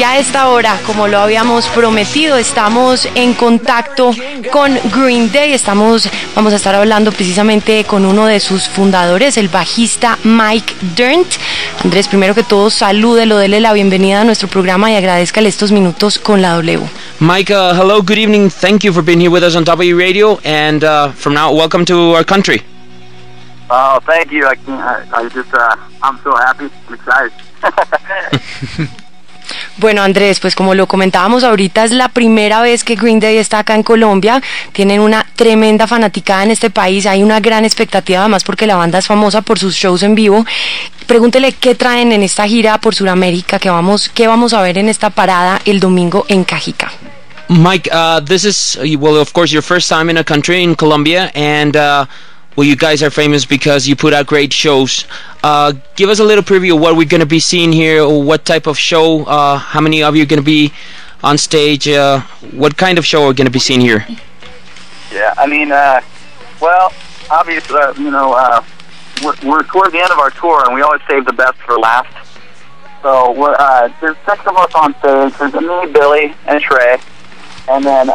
a esta hora, como lo habíamos prometido, estamos en contacto con Green Day. Vamos a estar hablando precisamente con uno de sus fundadores, el bajista Mike Dirnt. Andrés, primero que todo, salúdelo, dele la bienvenida a nuestro programa y agradezcale estos minutos con la W. Mike, hello, good evening. Thank you for being here with us on W Radio, and from now, welcome to our country. Oh, thank you. I'm so happy. I'm excited. Bueno, Andrés, pues como lo comentábamos ahorita, es la primera vez que Green Day está acá en Colombia. Tienen una tremenda fanaticada en este país, hay una gran expectativa además porque la banda es famosa por sus shows en vivo. Pregúntele qué traen en esta gira por Sudamérica, qué vamos a ver en esta parada el domingo en Cajica. Mike, this is, well, of course, your first time in a country, in Colombia, and well, you guys are famous because you put out great shows. Give us a little preview of what we're going to be seeing here, what type of show, how many of you are going to be on stage, what kind of show are we going to be seeing here? Yeah, I mean, well, obviously, we're toward the end of our tour, and we always save the best for last. So there's 6 of us on stage. There's me, Billy, and Trey, and then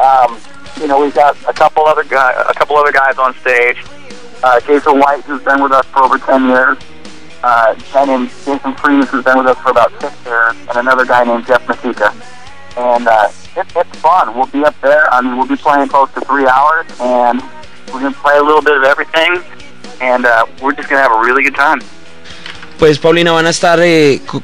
we've got a couple other guys on stage. Jason White, who's been with us for over 10 years. A guy named Jason Freeman, who's been with us for about 6 years, and another guy named Jeff Matika. And it's fun. We'll be up there. I mean, we'll be playing close to 3 hours, and we're going to play a little bit of everything, and we're just going to have a really good time. Pues Paulina, van a estar,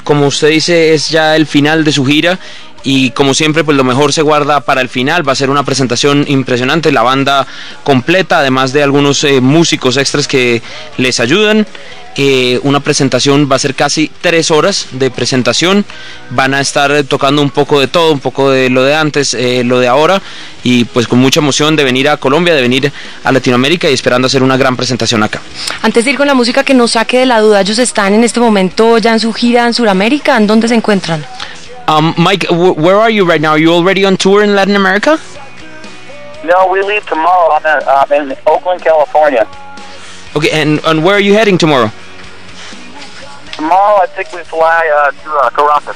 como usted dice, es ya el final de su gira. Y como siempre, pues lo mejor se guarda para el final. Va a ser una presentación impresionante, la banda completa, además de algunos músicos extras que les ayudan. Una presentación va a ser casi 3 horas de presentación. Van a estar tocando un poco de todo, un poco de lo de antes, lo de ahora, y pues con mucha emoción de venir a Colombia, de venir a Latinoamérica y esperando hacer una gran presentación acá. Antes de ir con la música, que nos saque de la duda, ellos están en este momento ya en su gira en Sudamérica. ¿En dónde se encuentran? Mike, where are you right now? Are you already on tour in Latin America? No, we leave tomorrow. I'm in Oakland, California. Okay, and where are you heading tomorrow? Tomorrow I think we fly to Caracas.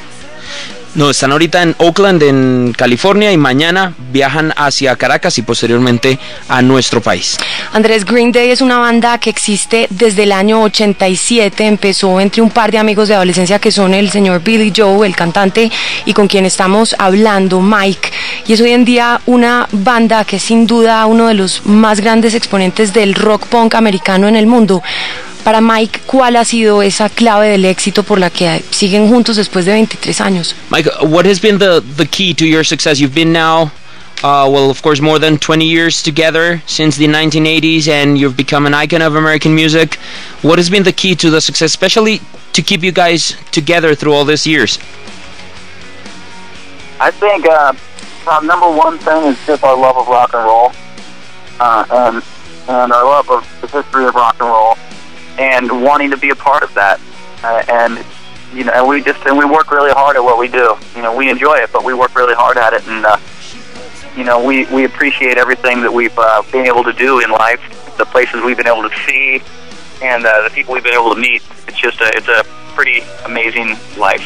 No, están ahorita en Oakland, en California, y mañana viajan hacia Caracas y posteriormente a nuestro país. Andrés, Green Day es una banda que existe desde el año 87, empezó entre un par de amigos de adolescencia que son el señor Billy Joe, el cantante, y con quien estamos hablando, Mike, y es hoy en día una banda que es sin duda uno de los más grandes exponentes del rock punk americano en el mundo. Para Mike, ¿cuál ha sido esa clave del éxito por la que siguen juntos después de 23 años? Mike, what has been the key to your success? You've been now, well, of course, more than 20 years together since the 1980s, and you've become an icon of American music. What has been the key to the success, especially to keep you guys together through all these years? I think number one thing is just our love of rock and roll, and our love of the history of rock and roll, and wanting to be a part of that, and we work really hard at what we do. We enjoy it, but we work really hard at it, and we appreciate everything that we've been able to do in life, the places we've been able to see, and the people we've been able to meet. It's a pretty amazing life.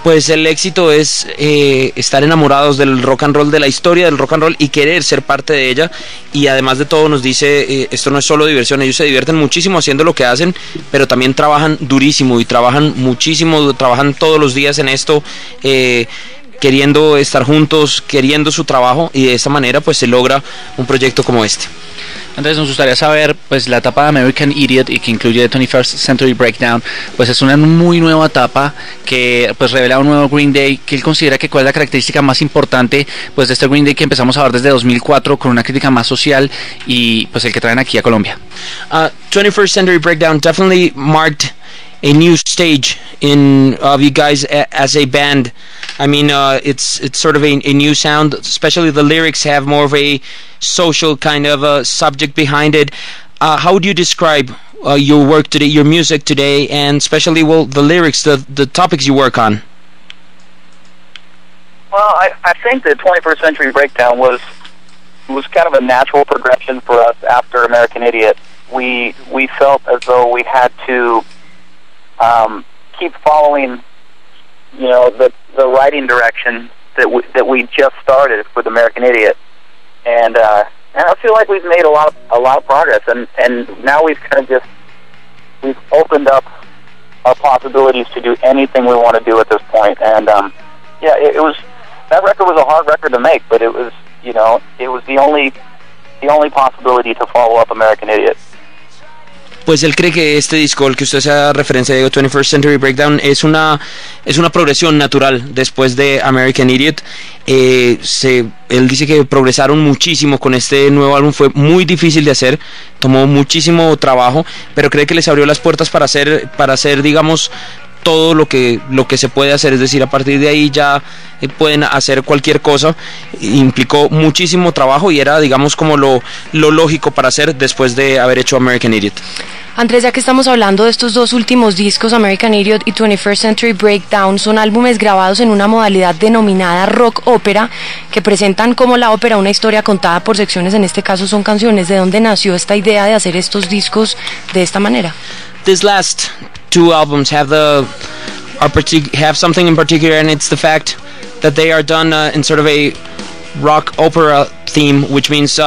Pues el éxito es estar enamorados del rock and roll, de la historia del rock and roll, y querer ser parte de ella. Y además de todo nos dice, esto no es solo diversión, ellos se divierten muchísimo haciendo lo que hacen, pero también trabajan durísimo y trabajan muchísimo, trabajan todos los días en esto, queriendo estar juntos, queriendo su trabajo, y de esta manera pues se logra un proyecto como este. Entonces nos gustaría saber, pues la etapa de American Idiot, y que incluye The 21st Century Breakdown, pues es una muy nueva etapa que pues revela un nuevo Green Day, que él considera que cuál es la característica más importante pues de este Green Day que empezamos a ver desde 2004 con una crítica más social, y pues el que traen aquí a Colombia. 21st Century Breakdown definitely marked a new stage of you guys as a band. I mean, it's sort of a new sound, especially the lyrics have more of a social kind of a subject behind it. How would you describe your work today, your music today, and especially, well, the lyrics, the topics you work on? Well, I think that 21st Century Breakdown was kind of a natural progression for us after American Idiot. We felt as though we had to keep following you know, the writing direction that we just started with American Idiot, and I feel like we've made a lot of progress, and now we've opened up our possibilities to do anything we want to do at this point. And yeah, that record was a hard record to make, but it was the only possibility to follow up American Idiot. Pues él cree que este disco, el que usted hace referencia de 21st Century Breakdown, es una progresión natural después de American Idiot. Él dice que progresaron muchísimo con este nuevo álbum, fue muy difícil de hacer, tomó muchísimo trabajo, pero cree que les abrió las puertas para hacer digamos, todo lo que se puede hacer, es decir, a partir de ahí ya pueden hacer cualquier cosa. Implicó muchísimo trabajo y era, digamos, como lo lógico para hacer después de haber hecho American Idiot. Andrés, ya que estamos hablando de estos dos últimos discos, American Idiot y 21st Century Breakdown, son álbumes grabados en una modalidad denominada rock ópera, que presentan como la ópera una historia contada por secciones, en este caso son canciones. ¿De dónde nació esta idea de hacer estos discos de esta manera? This last two albums have something in particular, and it's the fact that they are done in sort of a rock opera theme, which means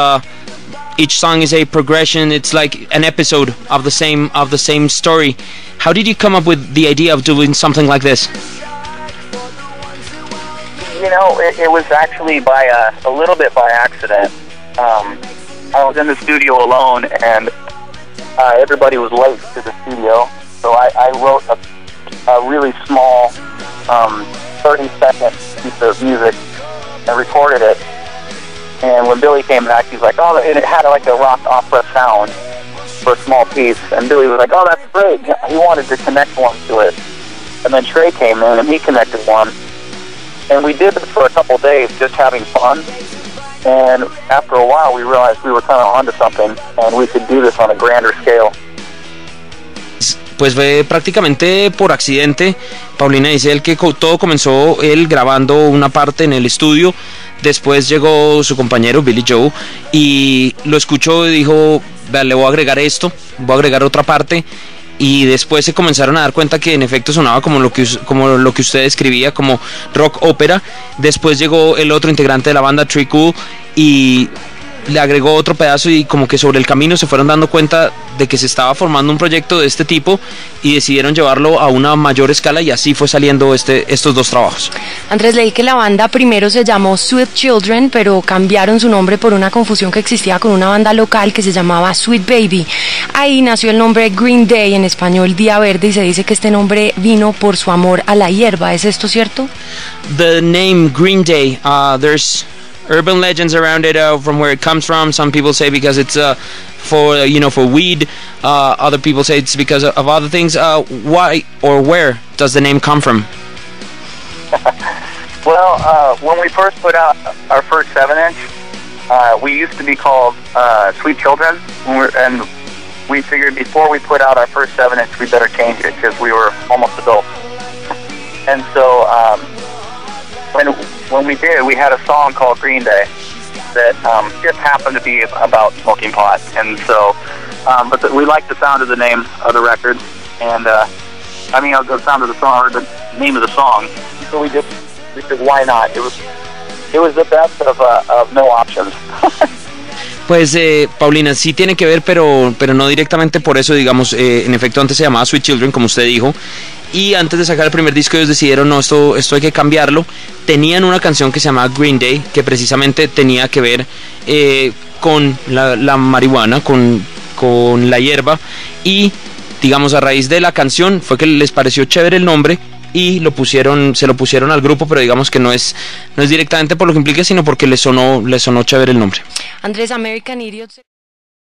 each song is a progression. It's like an episode of the same story. How did you come up with the idea of doing something like this? You know, it was actually a little bit by accident. I was in the studio alone, and everybody was late to the studio, so I wrote a really small 30-second piece of music and recorded it. And when Billy came back, he's like, oh, and it had like a rock opera sound for a small piece. And Billy was like, oh, that's great. He wanted to connect one to it. And then Trey came in and he connected one. And we did it for a couple days just having fun. And after a while, we realized we were kind of onto something and we could do this on a grander scale. Pues fue prácticamente por accidente. Paulina dice él que todo comenzó él grabando una parte en el estudio. Después llegó su compañero Billy Joe y lo escuchó y dijo, le voy a agregar esto, voy a agregar otra parte. Y después se comenzaron a dar cuenta que en efecto sonaba como lo que usted describía, como rock ópera. Después llegó el otro integrante de la banda, Trey Cool, y le agregó otro pedazo, y como que sobre el camino se fueron dando cuenta de que se estaba formando un proyecto de este tipo y decidieron llevarlo a una mayor escala, y así fue saliendo estos dos trabajos. Andrés, leí que la banda primero se llamó Sweet Children, pero cambiaron su nombre por una confusión que existía con una banda local que se llamaba Sweet Baby. Ahí nació el nombre Green Day, en español Día Verde, y se dice que este nombre vino por su amor a la hierba. ¿Es esto cierto? The name Green Day, there's urban legends around it, from where it comes from. Some people say because it's for weed. Other people say it's because of other things. Why or where does the name come from? Well, when we first put out our first 7-inch, we used to be called Sweet Children, and we figured before we put out our first 7-inch, we better change it because we were almost adults. And so when we did, we had a song called Green Day that just happened to be about smoking pot, and so but we liked the sound of the name of the record, and the sound of the song, or the name of the song. So we said, why not? It was the best of no options. Pues Paulina, sí tiene que ver, pero no directamente por eso, digamos. En efecto, antes se llamaba Sweet Children, como usted dijo, y antes de sacar el primer disco ellos decidieron, no, esto hay que cambiarlo. Tenían una canción que se llamaba Green Day, que precisamente tenía que ver con la marihuana, con la hierba, y digamos a raíz de la canción fue que les pareció chévere el nombre y se lo pusieron al grupo, pero digamos que no es directamente por lo que implica, sino porque les sonó chévere el nombre. Andrés, American Idiot